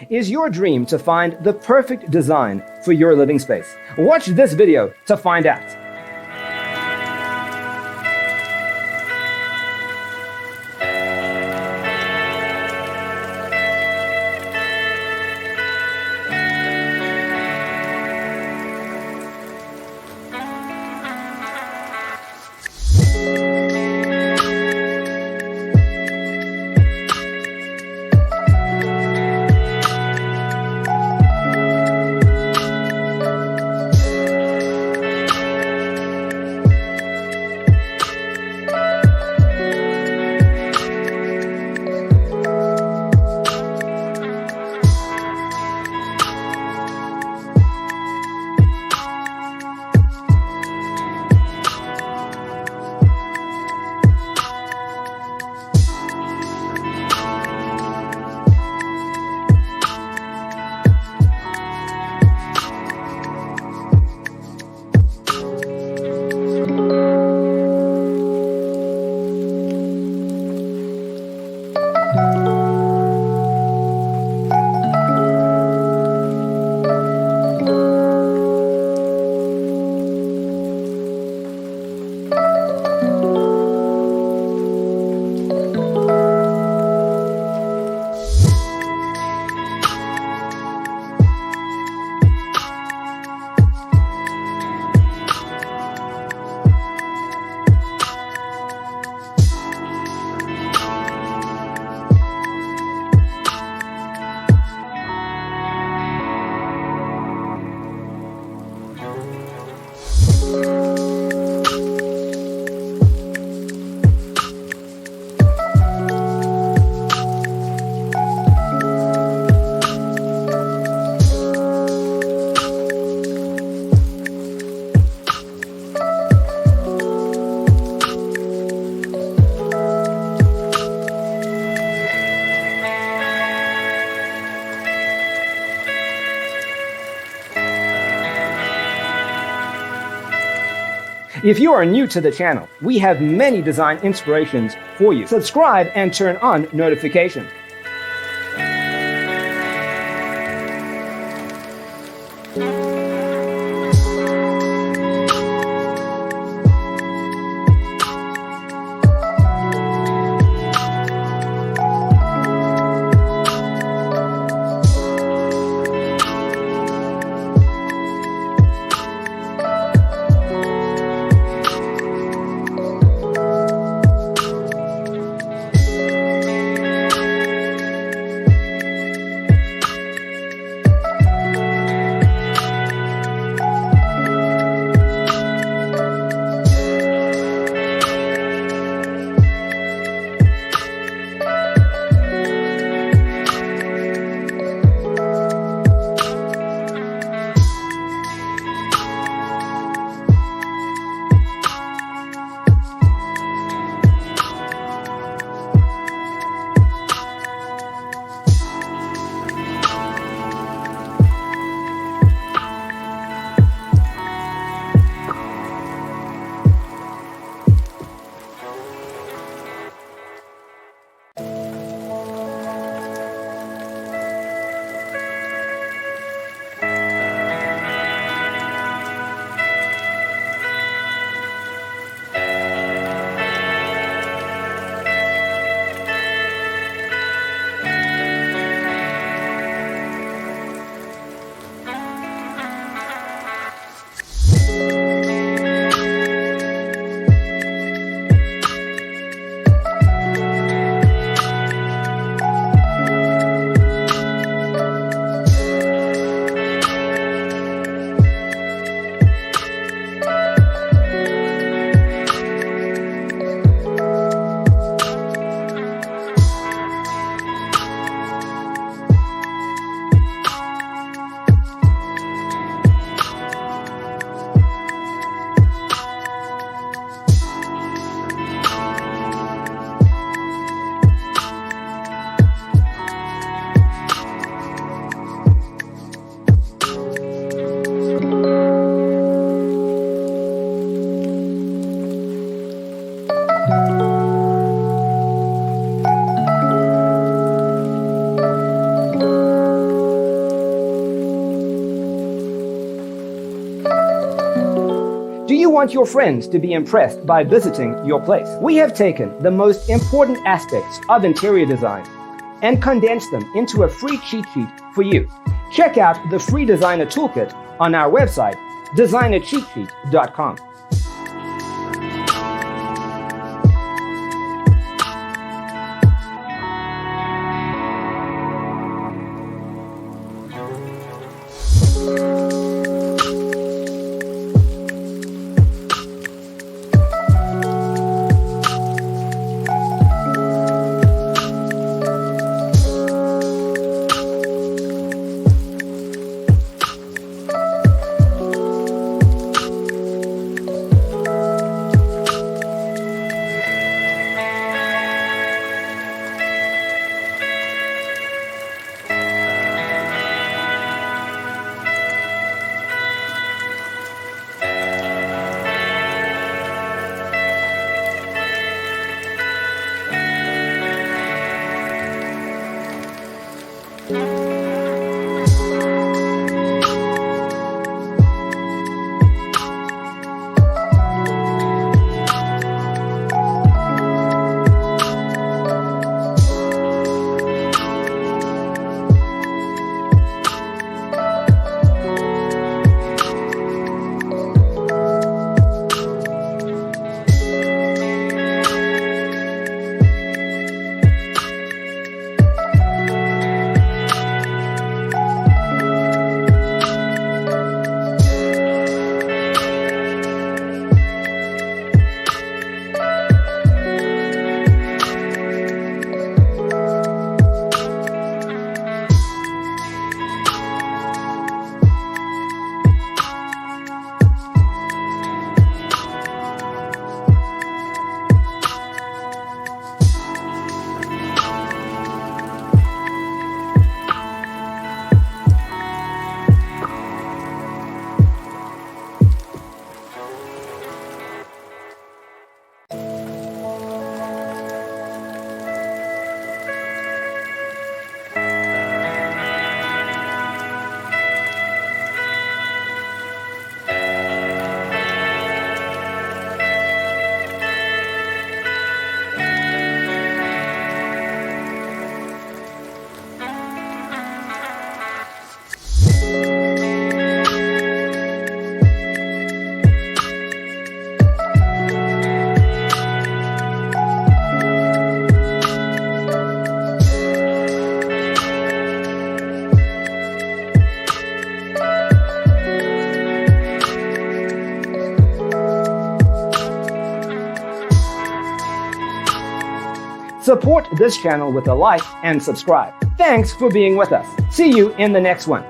Is your dream to find the perfect design for your living space? Watch this video to find out. If you are new to the channel, we have many design inspirations for you. Subscribe and turn on notifications. want your friends to be impressed by visiting your place. We have taken the most important aspects of interior design and condensed them into a free cheat sheet for you. Check out the free designer toolkit on our website, designercheatsheet.com. Support this channel with a like and subscribe. Thanks for being with us. See you in the next one.